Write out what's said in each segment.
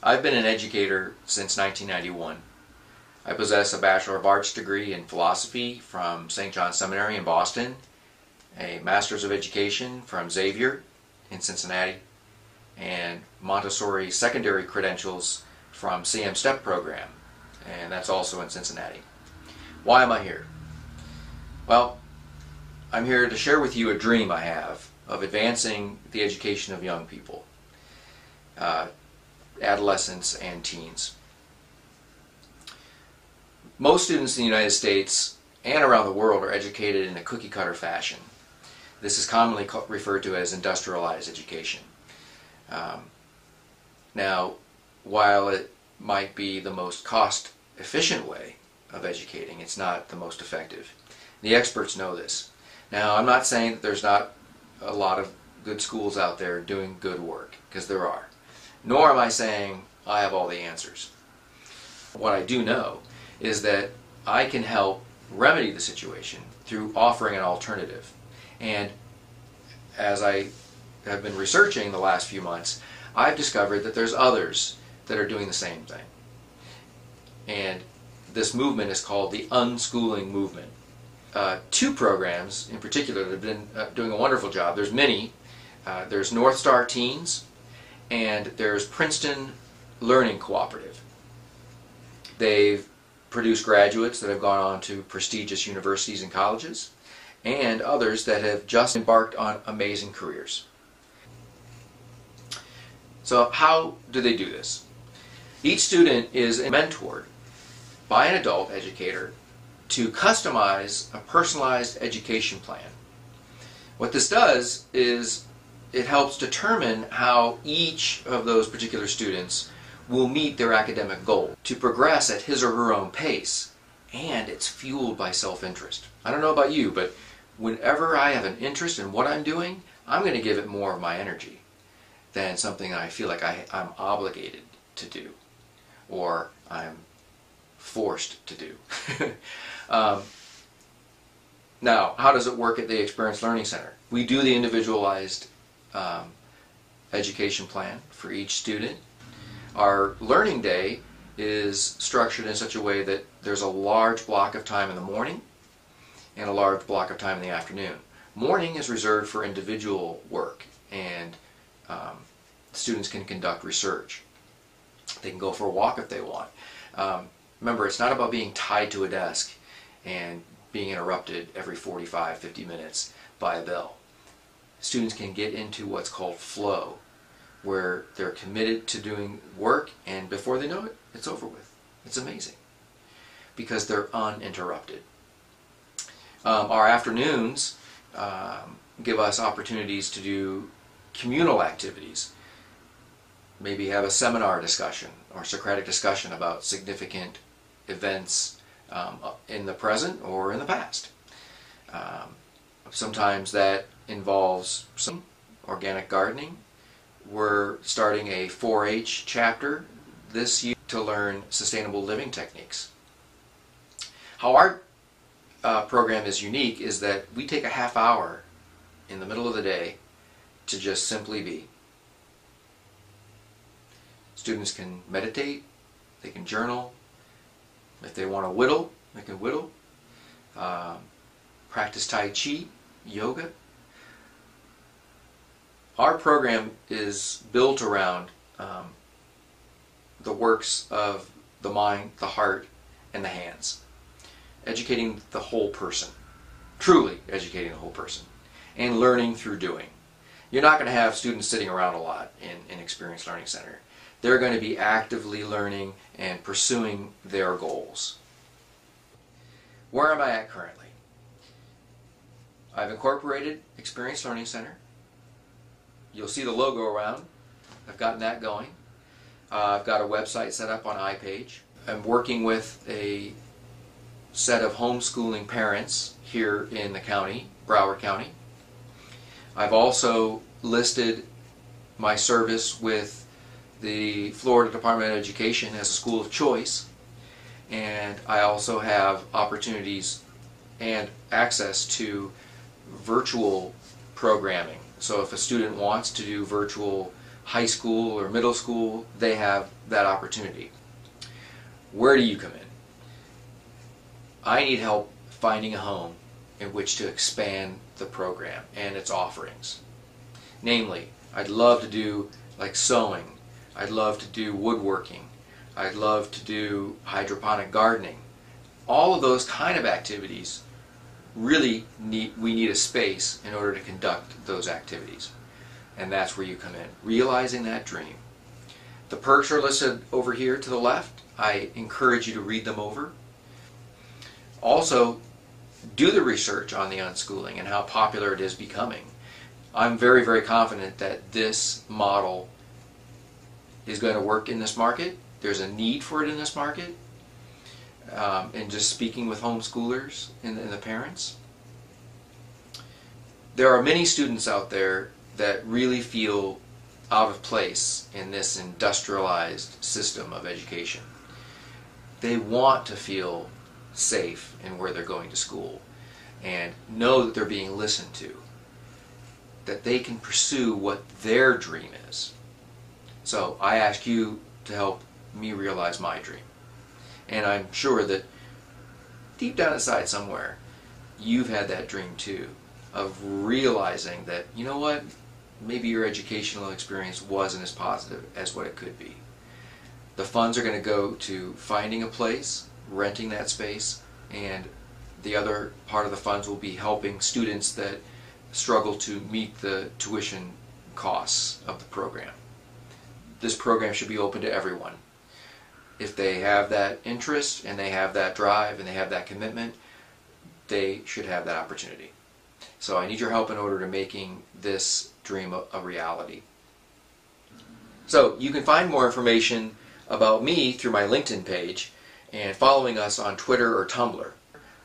I've been an educator since 1991. I possess a Bachelor of Arts degree in philosophy from St. John's Seminary in Boston, a Master's of Education from Xavier in Cincinnati, and Montessori secondary credentials from CM STEP program, and that's also in Cincinnati. Why am I here? Well, I'm here to share with you a dream I have of advancing the education of young people, adolescents and teens. Most students in the United States and around the world are educated in a cookie-cutter fashion. This is commonly referred to as industrialized education. Now, while it might be the most cost-efficient way of educating, it's not the most effective. The experts know this. Now, I'm not saying that there's not a lot of good schools out there doing good work, because there are. Nor am I saying I have all the answers. What I do know is that I can help remedy the situation through offering an alternative. And as I have been researching the last few months, I've discovered that there's others that are doing the same thing. And this movement is called the unschooling movement. Two programs in particular that have been doing a wonderful job. There's many. There's North Star Teens, and there's Princeton Learning Cooperative. They've produced graduates that have gone on to prestigious universities and colleges, and others that have just embarked on amazing careers. So how do they do this? Each student is mentored by an adult educator to customize a personalized education plan. What this does is it helps determine how each of those particular students will meet their academic goal to progress at his or her own pace, and it's fueled by self-interest. I don't know about you, but whenever I have an interest in what I'm doing, I'm going to give it more of my energy than something I feel like I'm obligated to do or I'm forced to do. Now, how does it work at the Experience Learning Center? We do the individualized education plan for each student. Our learning day is structured in such a way that there's a large block of time in the morning and a large block of time in the afternoon. Morning is reserved for individual work, and students can conduct research. They can go for a walk if they want. Remember, it's not about being tied to a desk and being interrupted every 45, 50 minutes by a bell. Students can get into what's called flow, where they're committed to doing work, and before they know it, it's over with. It's amazing because they're uninterrupted. Our afternoons give us opportunities to do communal activities. Maybe have a seminar discussion or Socratic discussion about significant events in the present or in the past. Sometimes that involves some organic gardening. We're starting a 4-H chapter this year to learn sustainable living techniques. How our program is unique is that we take a half hour in the middle of the day to just simply be. Students can meditate, they can journal, if they want to whittle, they can whittle, practice Tai Chi, yoga. Our program is built around the works of the mind, the heart, and the hands. Educating the whole person, truly educating the whole person, and learning through doing. You're not going to have students sitting around a lot in Experience Learning Center. They're going to be actively learning and pursuing their goals. Where am I at currently? I've incorporated Experience Learning Center. You'll see the logo around. I've gotten that going. I've got a website set up on iPage. I'm working with a set of homeschooling parents here in the county, Broward County. I've also listed my service with the Florida Department of Education as a school of choice, and I also have opportunities and access to virtual programming. So if a student wants to do virtual high school or middle school, they have that opportunity. Where do you come in? I need help finding a home in which to expand the program and its offerings. Namely, I'd love to do like sewing, I'd love to do woodworking, I'd love to do hydroponic gardening. All of those kind of activities really we need a space in order to conduct those activities. And that's where you come in, realizing that dream. The perks are listed over here to the left. I encourage you to read them over. Also, do the research on the unschooling and how popular it is becoming. I'm very, very confident that this model is going to work in this market. There's a need for it in this market. And just speaking with homeschoolers and the parents, there are many students out there that really feel out of place in this industrialized system of education. They want to feel safe in where they're going to school and know that they're being listened to, that they can pursue what their dream is. So I ask you to help me realize my dream. And I'm sure that deep down inside somewhere, you've had that dream too, of realizing that, you know what, maybe your educational experience wasn't as positive as what it could be. The funds are going to go to finding a place, renting that space, and the other part of the funds will be helping students that struggle to meet the tuition costs of the program. This program should be open to everyone. If they have that interest and they have that drive and they have that commitment, they should have that opportunity. So I need your help in order to making this dream a reality. So you can find more information about me through my LinkedIn page and following us on Twitter or Tumblr.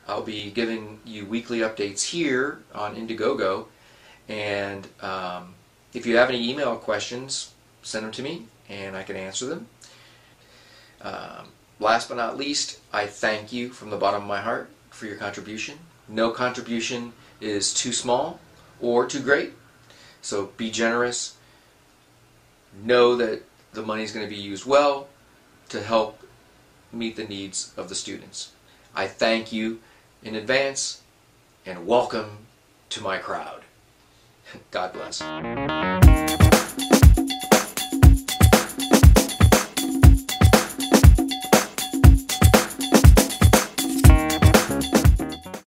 I'll be giving you weekly updates here on Indiegogo, and if you have any email questions, send them to me and I can answer them. Last but not least, I thank you from the bottom of my heart for your contribution. No contribution is too small or too great, so be generous. Know that the money is going to be used well to help meet the needs of the students. I thank you in advance and welcome to my crowd. God bless.